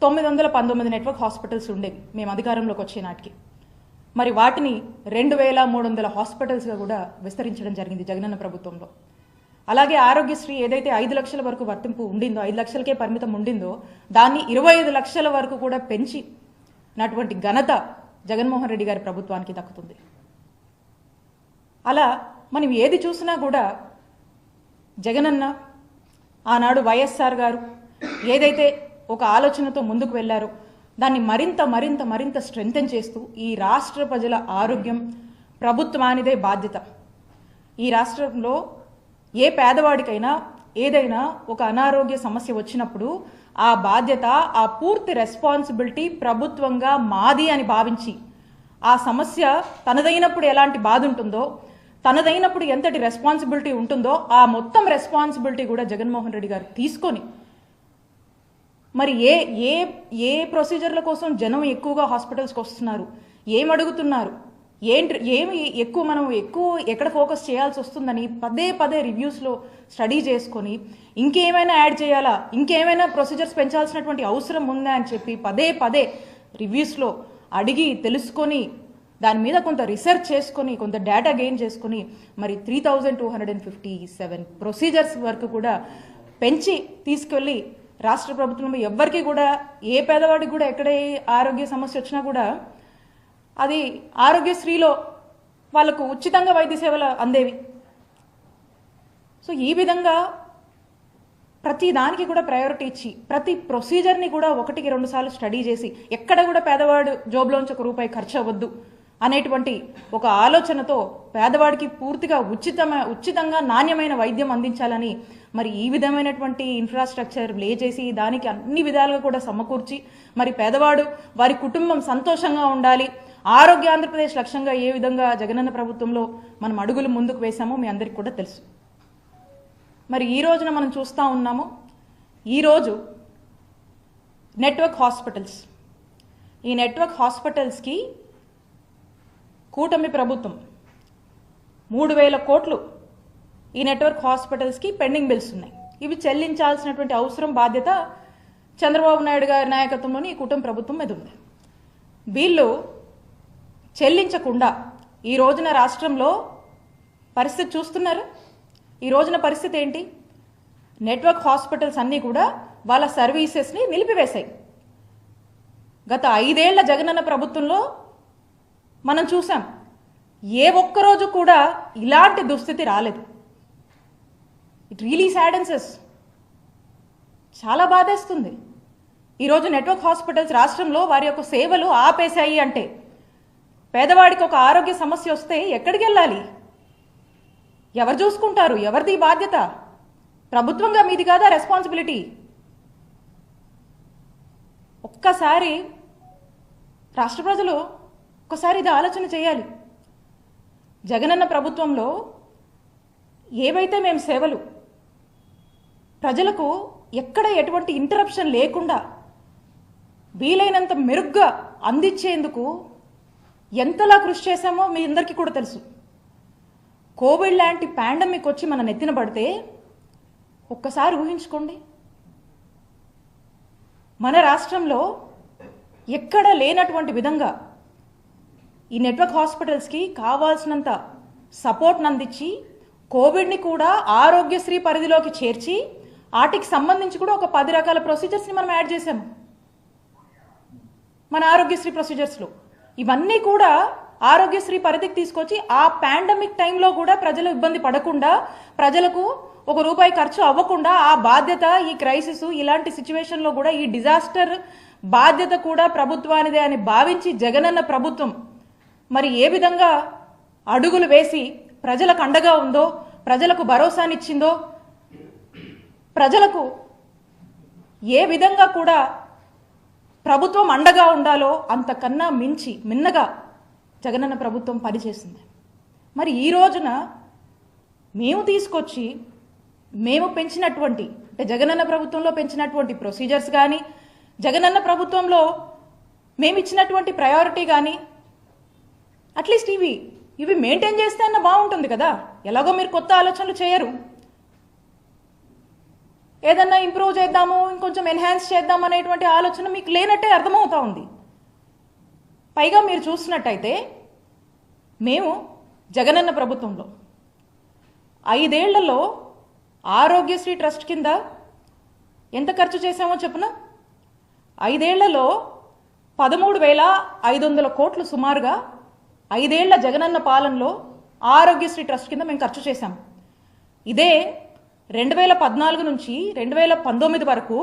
919 network hospitals ఉండేవి మేము అధికారంలోకి వచ్చే నాటికి. మరి వాటిని 2300 హాస్పిటల్స్గా కూడా విస్తరించడం జరిగింది జగనన్న ప్రభుత్వంలో. అలాగే ఆరోగ్యశ్రీ ఏదైతే 5 లక్షల వరకు వర్తింపు ఉండిందో, 5 లక్షలకే పరిమితం ఉండిందో, దాన్ని 25 లక్షల వరకు కూడా పెంచి నటువంటి ఘనత జగన్మోహన్ రెడ్డి గారి ప్రభుత్వానికి దక్కుతుంది. అలా మనం ఏది చూసినా కూడా జగనన్న ఆనాడు వైఎస్ఆర్ గారు ఏదైతే ఒక ఆలోచనతో ముందుకు వెళ్లారో దాన్ని మరింత మరింత మరింత స్ట్రెంథెన్ చేస్తూ ఈ రాష్ట్ర ప్రజల ఆరోగ్యం ప్రభుత్వానిదే బాధ్యత. ఈ రాష్ట్రంలో ఏ పేదవాడికైనా ఏదైనా ఒక అనారోగ్య సమస్య వచ్చినప్పుడు ఆ బాధ్యత, ఆ పూర్తి రెస్పాన్సిబిలిటీ ప్రభుత్వంగా మాది అని భావించి ఆ సమస్య తనదైనప్పుడు ఎలాంటి బాధ ఉంటుందో, తనదైనప్పుడు ఎంతటి రెస్పాన్సిబిలిటీ ఉంటుందో ఆ మొత్తం రెస్పాన్సిబిలిటీ కూడా జగన్మోహన్ రెడ్డి గారు తీసుకొని మరి ఏ ప్రొసీజర్ల కోసం జనం ఎక్కువగా హాస్పిటల్స్కి వస్తున్నారు, ఏం అడుగుతున్నారు, ఏమి మనం ఎక్కడ ఫోకస్ చేయాల్సి వస్తుందని పదే పదే రివ్యూస్లో స్టడీ చేసుకొని ఇంకేమైనా యాడ్ చేయాలా, ఇంకేమైనా ప్రొసీజర్స్ పెంచాల్సినటువంటి అవసరం ఉందా అని చెప్పి పదే పదే రివ్యూస్లో అడిగి తెలుసుకొని దాని మీద కొంత రీసెర్చ్ చేసుకొని కొంత డేటా గెయిన్ చేసుకొని మరి 3257 ప్రొసీజర్స్ వరకు కూడా పెంచి తీసుకెళ్ళి రాష్ట్ర ప్రభుత్వంలో ఎవ్వరికి కూడా ఏ పేదవాడికి కూడా ఎక్కడ ఆరోగ్య సమస్య వచ్చినా కూడా అది ఆరోగ్యశ్రీలో వాళ్ళకు ఉచితంగా వైద్య సేవలు అందేవి. సో ఈ విధంగా ప్రతి దానికి కూడా ప్రయారిటీ ఇచ్చి ప్రతి ప్రొసీజర్ని కూడా 1-2 సార్లు స్టడీ చేసి ఎక్కడ కూడా పేదవాడు జోబులోంచి ₹1 ఖర్చు అవ్వద్దు అనేటువంటి ఒక ఆలోచనతో పేదవాడికి పూర్తిగా ఉచితంగా నాణ్యమైన వైద్యం అందించాలని మరి ఈ విధమైనటువంటి ఇన్ఫ్రాస్ట్రక్చర్ లే చేసి దానికి అన్ని విధాలుగా కూడా సమకూర్చి మరి పేదవాడు వారి కుటుంబం సంతోషంగా ఉండాలి, ఆరోగ్య ఆంధ్రప్రదేశ్ లక్ష్యంగా ఏ విధంగా జగనన్న ప్రభుత్వంలో మనం అడుగులు ముందుకు వేశామో మీ అందరికీ కూడా తెలుసు. మరి ఈ రోజున మనం చూస్తూ ఉన్నాము, ఈరోజు నెట్వర్క్ హాస్పిటల్స్, ఈ నెట్వర్క్ హాస్పిటల్స్కి కూటమి ప్రభుత్వం 3000 కోట్లు ఈ నెట్వర్క్ హాస్పిటల్స్కి పెండింగ్ బిల్స్ ఉన్నాయి. ఇవి చెల్లించాల్సినటువంటి అవసరం, బాధ్యత చంద్రబాబు నాయుడు గారి నాయకత్వంలోని ఈ కూటమి ప్రభుత్వం మీద ఉంది. వీళ్ళు చెల్లించకుండా ఈ రోజున రాష్ట్రంలో పరిస్థితి చూస్తున్నారు. ఈ రోజున పరిస్థితి ఏంటి? నెట్వర్క్ హాస్పిటల్స్ అన్నీ కూడా వాళ్ళ సర్వీసెస్ని నిలిపివేశాయి. గత 5 ఏళ్ల జగనన్న ప్రభుత్వంలో మనం చూసాం, ఏ ఒక్కరోజు కూడా ఇలాంటి దుస్థితి రాలేదు. ఇట్ రియలీ సాడెన్సెస్, చాలా బాధేస్తుంది. ఈరోజు నెట్వర్క్ హాస్పిటల్స్ రాష్ట్రంలో వారి యొక్క సేవలు ఆపేశాయి అంటే పేదవాడికి ఒక ఆరోగ్య సమస్య వస్తే ఎక్కడికి వెళ్ళాలి, ఎవరు చూసుకుంటారు, ఎవరిది బాధ్యత? ప్రభుత్వంగా మీది కాదా రెస్పాన్సిబిలిటీ? ఒక్కసారి రాష్ట్ర ప్రజలు ఒకసారి ఇది ఆలోచన చేయాలి. జగనన్న ప్రభుత్వంలో ఏవైతే మేము సేవలు ప్రజలకు ఎక్కడ ఎటువంటి ఇంటరప్షన్ లేకుండా వీలైనంత మెరుగ్గా అందించేందుకు ఎంతలా కృషి చేశామో మీ అందరికీ కూడా తెలుసు. కోవిడ్ లాంటి పాండమిక్ వచ్చి మన నెత్తిన పడితే ఒక్కసారి ఊహించుకోండి, మన రాష్ట్రంలో ఎక్కడ లేనటువంటి విధంగా ఈ నెట్వర్క్ హాస్పిటల్స్కి కావాల్సినంత సపోర్ట్ని అందించి కోవిడ్ని కూడా ఆరోగ్యశ్రీ పరిధిలోకి చేర్చి వాటికి సంబంధించి కూడా ఒక 10 రకాల ప్రొసీజర్స్ని మనం యాడ్ చేశాము మన ఆరోగ్యశ్రీ ప్రొసీజర్స్లో. ఇవన్నీ కూడా ఆరోగ్యశ్రీ పరిధికి తీసుకొచ్చి ఆ పాండమిక్ టైంలో కూడా ప్రజలు ఇబ్బంది పడకుండా, ప్రజలకు ₹1 ఖర్చు అవ్వకుండా ఆ బాధ్యత, ఈ క్రైసిస్ ఇలాంటి సిచ్యువేషన్లో కూడా ఈ డిజాస్టర్ బాధ్యత కూడా ప్రభుత్వానిదే అని భావించి జగనన్న ప్రభుత్వం మరి ఏ విధంగా అడుగులు వేసి ప్రజలకు అండగా ఉందో, ప్రజలకు భరోసానిచ్చిందో, ప్రజలకు ఏ విధంగా కూడా ప్రభుత్వం అండగా ఉండాలో అంతకన్నా మిన్నగా జగనన్న ప్రభుత్వం పనిచేసింది. మరి ఈ రోజున మేము తీసుకొచ్చి మేము పెంచినటువంటి, అంటే జగనన్న ప్రభుత్వంలో పెంచినటువంటి ప్రొసీజర్స్ కానీ, జగనన్న ప్రభుత్వంలో మేము ఇచ్చినటువంటి ప్రయారిటీ కానీ అట్లీస్ట్ ఇవి మెయింటైన్ చేస్తే అన్న బాగుంటుంది కదా. ఎలాగో మీరు కొత్త ఆలోచనలు చేయరు. ఏదన్నా ఇంప్రూవ్ చేద్దాము, ఇంకొంచెం ఎన్హాన్స్ చేద్దాం అనేటువంటి ఆలోచన మీకు లేనట్టే అర్థమవుతా ఉంది. పైగా మీరు చూసినట్టయితే మేము జగనన్న ప్రభుత్వంలో 5 ఏళ్లలో ఆరోగ్యశ్రీ ట్రస్ట్ కింద ఎంత ఖర్చు చేశామో చెప్పనా? 5 ఏళ్లలో 13,500 కోట్లు సుమారుగా 5 ఏళ్ల జగనన్న పాలనలో ఆరోగ్యశ్రీ ట్రస్ట్ కింద మేము ఖర్చు చేశాం. ఇదే 2014 నుంచి 2019 వరకు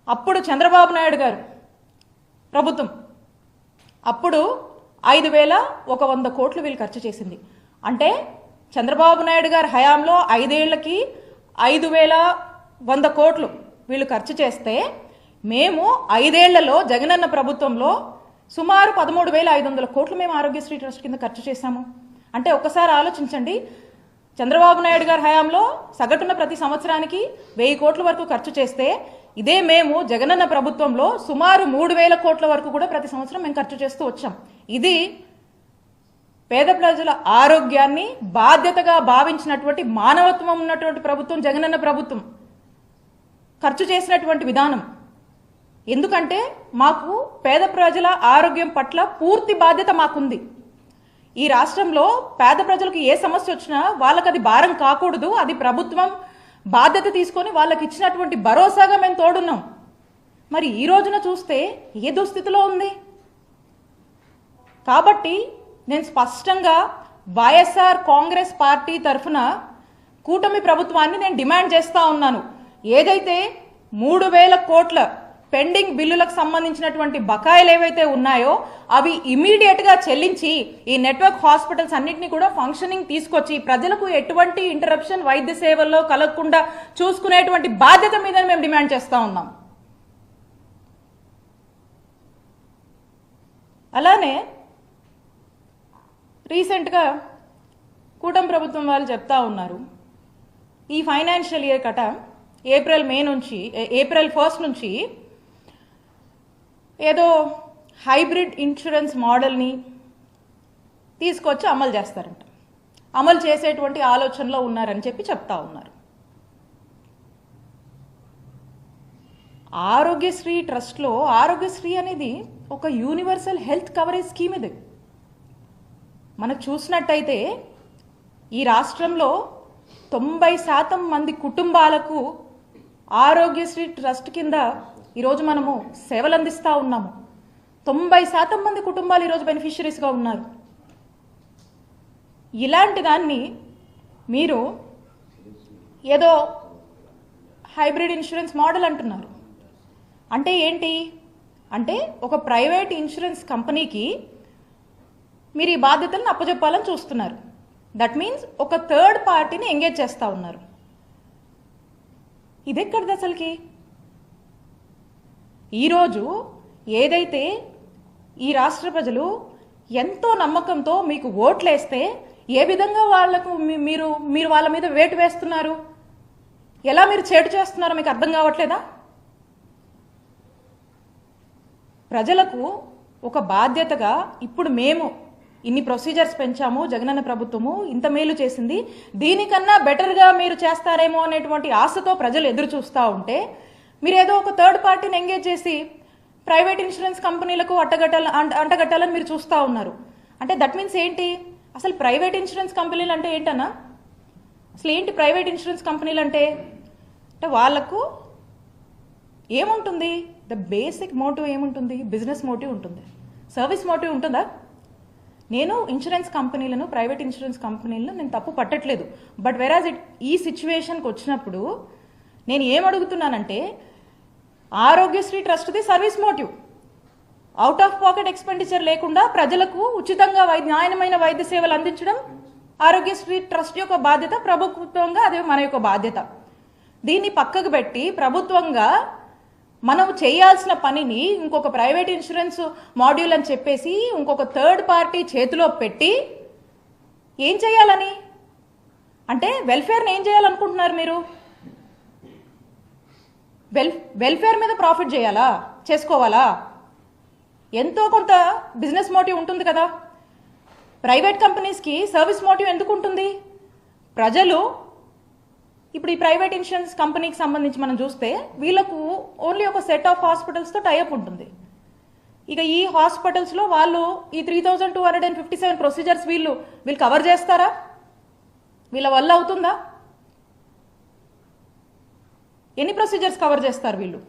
అప్పుడు చంద్రబాబు నాయుడు గారు ప్రభుత్వం అప్పుడు 5,100 కోట్లు వీళ్ళు ఖర్చు చేసింది. అంటే చంద్రబాబు నాయుడు గారి హయాంలో 5 ఏళ్లకి 5,100 కోట్లు వీళ్ళు ఖర్చు చేస్తే మేము 5 ఏళ్లలో జగనన్న ప్రభుత్వంలో సుమారు 13,500 కోట్లు మేము ఆరోగ్యశ్రీ ట్రస్ట్ కింద ఖర్చు చేశాము. అంటే ఒక్కసారి ఆలోచించండి, చంద్రబాబు నాయుడు గారి హయాంలో సగటున ప్రతి సంవత్సరానికి 1000 కోట్ల వరకు ఖర్చు చేస్తే ఇదే మేము జగనన్న ప్రభుత్వంలో సుమారు 3,000 కోట్ల వరకు కూడా ప్రతి సంవత్సరం మేము ఖర్చు చేస్తూ వచ్చాం. ఇది పేద ప్రజల ఆరోగ్యాన్ని బాధ్యతగా భావించినటువంటి మానవత్వం ఉన్నటువంటి ప్రభుత్వం జగనన్న ప్రభుత్వం ఖర్చు చేసినటువంటి విధానం. ఎందుకంటే మాకు పేద ప్రజల ఆరోగ్యం పట్ల పూర్తి బాధ్యత మాకుంది. ఈ రాష్ట్రంలో పేద ప్రజలకు ఏ సమస్య వచ్చినా వాళ్ళకి అది భారం కాకూడదు, అది ప్రభుత్వం బాధ్యత తీసుకొని వాళ్ళకి ఇచ్చినటువంటి భరోసాగా మేము తోడున్నాం. మరి ఈ రోజున చూస్తే ఏ దుస్థితిలో ఉంది? కాబట్టి నేను స్పష్టంగా వైఎస్ఆర్ కాంగ్రెస్ పార్టీ తరఫున కూటమి ప్రభుత్వాన్ని నేను డిమాండ్ చేస్తా ఉన్నాను. ఏదైతే 3,000 కోట్ల పెండింగ్ బిల్లులకు సంబంధించినటువంటి బకాయిలు ఏవైతే ఉన్నాయో అవి ఇమీడియట్ గా చెల్లించి ఈ నెట్వర్క్ హాస్పిటల్స్ అన్నింటినీ కూడా ఫంక్షనింగ్ తీసుకొచ్చి ప్రజలకు ఎటువంటి ఇంటరప్షన్ వైద్య సేవల్లో కలగకుండా చూసుకునేటువంటి బాధ్యత మీద మేము డిమాండ్ చేస్తా ఉన్నాం. అలానే రీసెంట్గా కూటమి ప్రభుత్వం వాళ్ళు చెప్తా ఉన్నారు, ఈ ఫైనాన్షియల్ ఇయర్ కట ఏప్రిల్ 1 నుంచి ఏదో హైబ్రిడ్ ఇన్సూరెన్స్ మోడల్ని తీసుకొచ్చి అమలు చేస్తారంట, అమలు చేసేటువంటి ఆలోచనలో ఉన్నారని చెప్పి చెప్తా ఉన్నారు. ఆరోగ్యశ్రీ ట్రస్ట్లో ఆరోగ్యశ్రీ అనేది ఒక యూనివర్సల్ హెల్త్ కవరేజ్ స్కీమ్. ఇది మనకు చూసినట్టయితే ఈ రాష్ట్రంలో 90% మంది కుటుంబాలకు ఆరోగ్యశ్రీ ట్రస్ట్ కింద ఈరోజు మనము సేవలు అందిస్తూ ఉన్నాము. 90% మంది కుటుంబాలు ఈరోజు బెనిఫిషరీస్గా ఉన్నారు. ఇలాంటి దాన్ని మీరు ఏదో హైబ్రిడ్ ఇన్సూరెన్స్ మోడల్ అంటున్నారు. అంటే ఏంటి? అంటే ఒక ప్రైవేట్ ఇన్సూరెన్స్ కంపెనీకి మీరు ఈ బాధ్యతలను అప్పచెప్పాలని చూస్తున్నారు. దట్ మీన్స్ ఒక థర్డ్ పార్టీని ఎంగేజ్ చేస్తూ ఉన్నారు. ఇదెక్కడిది అసలుకి? ఈరోజు ఏదైతే ఈ రాష్ట్ర ప్రజలు ఎంతో నమ్మకంతో మీకు ఓట్లేస్తే ఏ విధంగా వాళ్లకు మీరు వాళ్ళ మీద వేటు వేస్తున్నారు, ఎలా మీరు చేటు చేస్తున్నారో మీకు అర్థం కావట్లేదా? ప్రజలకు ఒక బాధ్యతగా ఇప్పుడు మేము ఇన్ని ప్రొసీజర్స్ పెంచాము, జగనన్న ప్రభుత్వము ఇంత మేలు చేసింది, దీనికన్నా బెటర్గా మీరు చేస్తారేమో అనేటువంటి ఆశతో ప్రజలు ఎదురు చూస్తూ ఉంటే మీరు ఏదో ఒక థర్డ్ పార్టీని ఎంగేజ్ చేసి ప్రైవేట్ ఇన్సూరెన్స్ కంపెనీలకు అంటగట్టాలని మీరు చూస్తూ ఉన్నారు. అంటే దట్ మీన్స్ ఏంటి? అసలు ప్రైవేట్ ఇన్సూరెన్స్ కంపెనీలు అంటే ఏంటన్నా? అసలు ఏంటి ప్రైవేట్ ఇన్సూరెన్స్ కంపెనీలు అంటే? వాళ్లకు ఏముంటుంది? ద బేసిక్ మోటివ్ ఏముంటుంది? బిజినెస్ మోటివ్ ఉంటుంది, సర్వీస్ మోటివ్ ఉంటుందా? నేను ఇన్సూరెన్స్ కంపెనీలను, ప్రైవేట్ ఇన్సూరెన్స్ కంపెనీలను నేను తప్పు పట్టట్లేదు. బట్ వెరాజ్ ఈ సిచ్యువేషన్కి వచ్చినప్పుడు నేను ఏమడుగుతున్నానంటే, ఆరోగ్యశ్రీ ట్రస్ట్ది service motive, out of pocket expenditure లేకుండా ప్రజలకు ఉచితంగా నాణ్యమైన వైద్య సేవలు అందించడం ఆరోగ్యశ్రీ ట్రస్ట్ యొక్క బాధ్యత, ప్రభుత్వంగా అదే మన యొక్క బాధ్యత. దీన్ని పక్కకు పెట్టి ప్రభుత్వంగా మనం చేయాల్సిన పనిని ఇంకొక ప్రైవేట్ ఇన్సూరెన్స్ మాడ్యూల్ అని చెప్పేసి ఇంకొక థర్డ్ పార్టీ చేతిలో పెట్టి ఏం చేయాలని? అంటే వెల్ఫేర్ని ఏం చేయాలనుకుంటున్నారు మీరు? వెల్ఫేర్ మీద ప్రాఫిట్ చేయాలా, చేసుకోవాలా? ఎంతో కొంత బిజినెస్ మోటివ్ ఉంటుంది కదా. ప్రైవేట్ కంపెనీస్కి సర్వీస్ మోటివ్ ఎందుకు ఉంటుంది? ప్రజలు ఇప్పుడు ఈ ప్రైవేట్ ఇన్సూరెన్స్ కంపెనీకి సంబంధించి మనం చూస్తే వీళ్ళకు ఓన్లీ ఒక సెట్ ఆఫ్ హాస్పిటల్స్తో టైఅప్ ఉంటుంది. ఇక ఈ హాస్పిటల్స్లో వాళ్ళు ఈ 3257 ప్రొసీజర్స్ వీళ్ళు కవర్ చేస్తారా? వీళ్ళ వల్ల అవుతుందా? ఎన్ని ప్రొసీజర్స్ కవర్ చేస్తారు వీళ్ళు?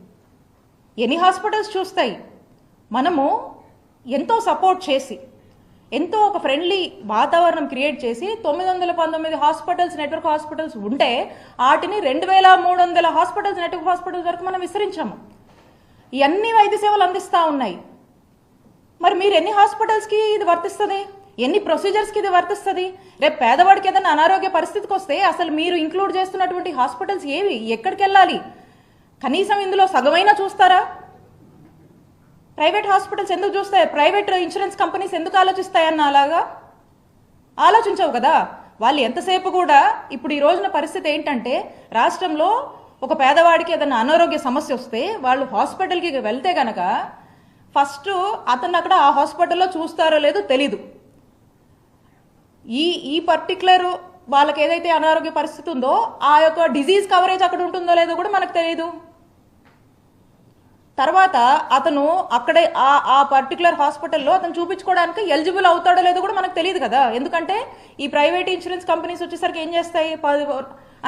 ఎన్ని హాస్పిటల్స్ చూస్తాయి? మనము ఎంతో సపోర్ట్ చేసి ఎంతో ఒక ఫ్రెండ్లీ వాతావరణం క్రియేట్ చేసి 919 హాస్పిటల్స్ నెట్వర్క్ హాస్పిటల్స్ ఉంటే వాటిని 2300 హాస్పిటల్స్ నెట్వర్క్ హాస్పిటల్స్ వరకు మనం విస్తరించాము. ఇవన్నీ వైద్య సేవలు అందిస్తూ ఉన్నాయి. మరి మీరు ఎన్ని హాస్పిటల్స్కి ఇది వర్తిస్తుంది? ఎన్ని ప్రొసీజర్స్కి ఇది వర్తిస్తుంది? రేపు పేదవాడికి ఏదైనా అనారోగ్య పరిస్థితికి వస్తే అసలు మీరు ఇంక్లూడ్ చేస్తున్నటువంటి హాస్పిటల్స్ ఏవి? ఎక్కడికి వెళ్ళాలి? కనీసం ఇందులో సగమైనా చూస్తారా? ప్రైవేట్ హాస్పిటల్స్ ఎందుకు చూస్తాయి? ప్రైవేట్ ఇన్సూరెన్స్ కంపెనీస్ ఎందుకు ఆలోచిస్తాయన్న అలాగా ఆలోచించవు కదా. వాళ్ళు ఎంతసేపు కూడా ఇప్పుడు ఈ రోజున పరిస్థితి ఏంటంటే రాష్ట్రంలో ఒక పేదవాడికి ఏదైనా అనారోగ్య సమస్య వస్తే వాళ్ళు హాస్పిటల్కి వెళ్తే గనక ఫస్ట్ అతను అక్కడ ఆ హాస్పిటల్లో చూస్తారో లేదో తెలీదు. ఈ పర్టికులర్ వాళ్ళకి ఏదైతే అనారోగ్య పరిస్థితి ఉందో ఆ యొక్క డిజీజ్ కవరేజ్ అక్కడ ఉంటుందో లేదో కూడా మనకు తెలియదు. తర్వాత అతను అక్కడే ఆ పర్టికులర్ హాస్పిటల్లో అతను చూపించుకోవడానికి ఎలిజిబుల్ అవుతాడో లేదో కూడా మనకు తెలియదు కదా. ఎందుకంటే ఈ ప్రైవేట్ ఇన్సూరెన్స్ కంపెనీస్ వచ్చేసరికి ఏం చేస్తాయి?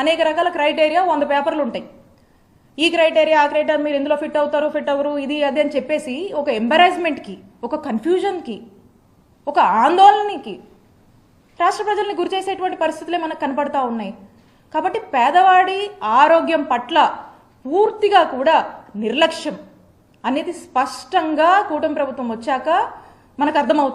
అనేక రకాల క్రైటీరియా 100 పేపర్లు ఉంటాయి. ఈ క్రైటీరియా ఆ క్రైటీరియా మీరు ఇందులో ఫిట్ అవుతారు ఫిట్ అవ్వరు ఇది అది అని చెప్పేసి ఒక ఎంబరాస్మెంట్కి, ఒక కన్ఫ్యూజన్కి, ఒక ఆందోళనకి రాష్ట్ర ప్రజల్ని గురి చేసేటువంటి పరిస్థితులే మనకు కనపడతా ఉన్నాయి. కాబట్టి పేదవాడి ఆరోగ్యం పట్ల పూర్తిగా కూడా నిర్లక్ష్యం అనేది స్పష్టంగా కూటమి ప్రభుత్వం వచ్చాక మనకు అర్థమవుతా